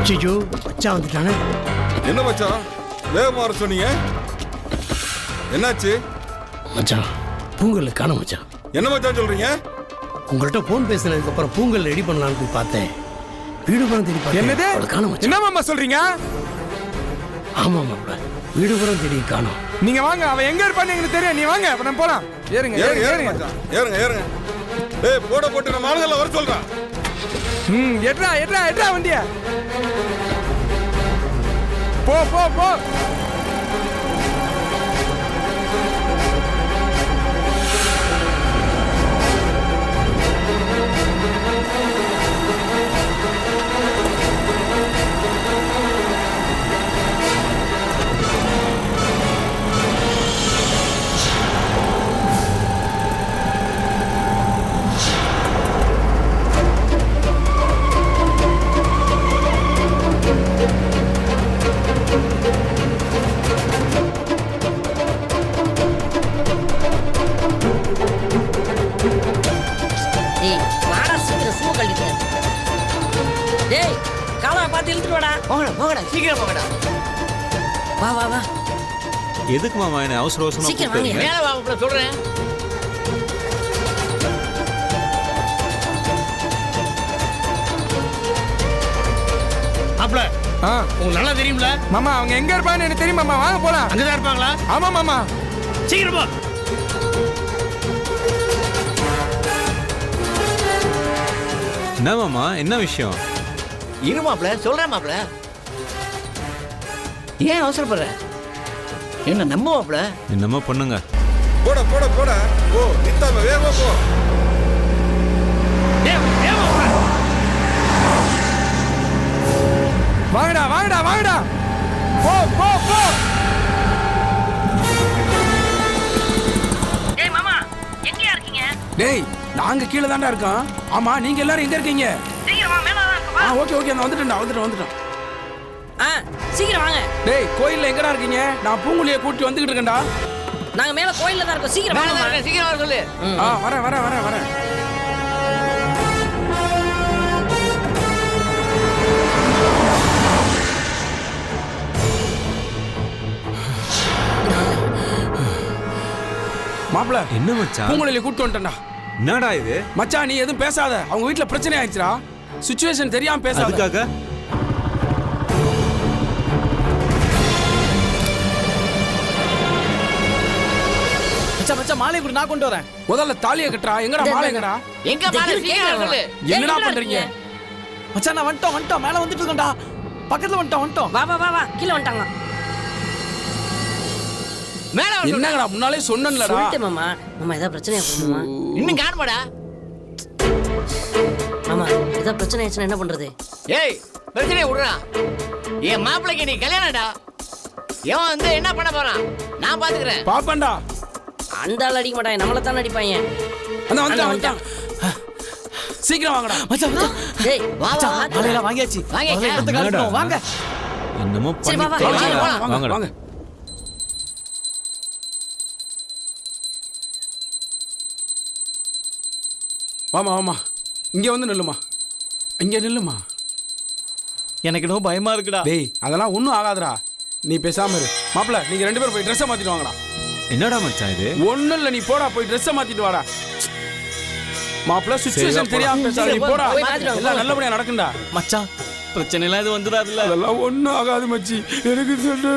ஐயோ மச்சான் வந்துட்டானே. என்ன மச்சான் வேகமா வர சொன்னீங்க? என்னாச்சு மச்சான்? பூங்கல் காணோம் மச்சான். என்ன மச்சான் சொல்றீங்க? உங்கள்கிட்ட போன் பேசினதுக்கு அப்புறம் பூங்கல் ரெடி பண்ணலான்னு போய் பார்த்தேன். வீடு புறம் தேடி பார்த்தேன். என்னது? காணோம் மச்சான். என்ன மாமா சொல்றீங்க? ஆமா மாப்ள, வீடு புறம் தேடி காணோம். நீங்க வாங்க, அவன் எங்க இருப்பான்னு எங்களுக்கு தெரியும். நீ வாங்க, அப்ப நம்ம போலாம். ஏறுங்க ஏறுங்க ஏறுங்க ஏறுங்க மச்சான், ஏறுங்க ஏறுங்க. ஏய் போட போட்டு நம்ம ஆளுங்கள வர சொல்றேன். எட்ரா எட்ரா எட்ரா வண்டிய. போ போ போ. டேய் காலா பார்த்து இழுத்துட்டு வாடா. போங்கடா போங்கடா, சீக்கிரம் போங்கடா. வா வா வா. எதுக்கு மாமா என்ன அவசர அவசரமா சீக்கிரம் வாங்க. மேல வாங்க சொல்றேன். மாப்ள உங்களுக்கு நல்லா தெரியும்ல மாமா, அவங்க எங்க இருப்பான்னு எனக்கு தெரியும் மாமா. வாங்க போலாம். அங்கதான் இருப்பாங்களா? ஆமா மாமா. சீக்கிரம் போ. என்ன மாமா, என்ன விஷயம்? இரு மாப்ள, சொல்றேன் மாப்ள. ஏன் அவசரப்படுற? என்ன நம்ப மாப்ள. என்னமோ பண்ணுங்க. போட போட போட. ஓ நித்தாம வேகமா போ. வாங்கடா வாங்கடா வாங்கடா. போ போ போ. டேய் மாமா, எங்கயா இருக்கீங்க? டேய் நாங்க கீழ தான்டா இருக்கோம். ஆமா நீங்க எல்லாரும் எங்க இருக்கீங்க? சீக்கிரம் வா, மேல வா. வா. ஓகே ஓகே நான் வந்துட்டேன். சீக்கிரம் வாங்க. டேய் கோயில்ல எங்கடா இருக்கீங்க? நான் பூங்குழியை கூட்டி வந்துகிட்டு இருக்கேன்டா. நாங்க மேல கோயில்ல தான் இருக்கோம். சீக்கிரம் மேல வாங்க. தான் சீக்கிரம் வர சொல்லு. வரேன். மாப்ள என்ன மச்சான்? பூங்குழியை கூட்டி வந்துட்டேன்டா. என்னடா இது? மச்சான் நீ எதுவும் பேசாத. அவங்க வீட்ல பிரச்சனை ஆயிடுச்சுடா. சிச்சுவேஷன் தெரியாம பேசாத. அதுக்காக மச்சான் மாலை கூட நான் கொண்டு வரேன். முதல்ல தாலியை கட்டுறா. எங்கடா மாலை எங்கடா? எங்க மேல சீக்கிரம் வர சொல்லு. என்னடா பண்றீங்க? மச்சான் நான் வந்துட்டோம் மேல வந்துட்டு இருக்கேன்டா. பக்கத்துல வந்துட்டோம். வா வா வா வா. கீழ வந்துட்டாங்க. மேல வர சொல்லு. என்னங்கடா முன்னாலே சொன்னேன்லடா. சொல்லிட்டேன் மாமா. மாமா ஏதாவது பிரச்சனையா போகுமா? இன்னும் காணமாடா. மாமா ஏதாவது பிரச்சனை ஆயிடுச்சுன்னா என்ன பண்றது? ஏய் பிரச்சனையை விடுறா. என் மாப்பிள்ளைக்கு நீ கல்யாணம்டா. எவன் வந்து என்ன பண்ண போறான் நான் பாத்துக்கிறேன். பாப்பண்டா. அந்த ஆள் அடிக்க மாட்டான், நம்மள தான் அடிப்பாங்க. அந்த வந்துட்டான். சீக்கிரம் வாங்கடா. மச்சான் டேய் வா வா. மாலையில வாங்கியாச்சு. வாங்க. வாங்க. என்னமோ சரி, வா, வா. பண்ணி வாங்கடா. வாங்க. வாமா இங்க வந்து நில்லுமா. இங்க நில்லுமா. எனக்கு இன்னும் பயமா இருக்குடா. டேய் அதெல்லாம் ஒண்ணும் ஆகாதுடா. நீ பேசாம இரு. மாப்ள நீங்க ரெண்டு பேரும் போய் ட்ரெஸ்ஸை மாத்திட்டு வாங்கடா. என்னடா மச்சான் இது? ஒண்ணும் இல்ல, நீ போடா போய் ட்ரெஸ்ஸை மாத்திட்டு வாடா. மாப்ள சிச்சுவேஷன் தெரியாம பேசாத. நீ போடா. எல்லாம் நல்லபடியா நடக்கும்டா. மச்சான் பிரச்சனை எல்லாம் இது வந்துடாதுல்ல. அதெல்லாம் ஒண்ணும் ஆகாது மச்சி. எனக்கு சொல்ல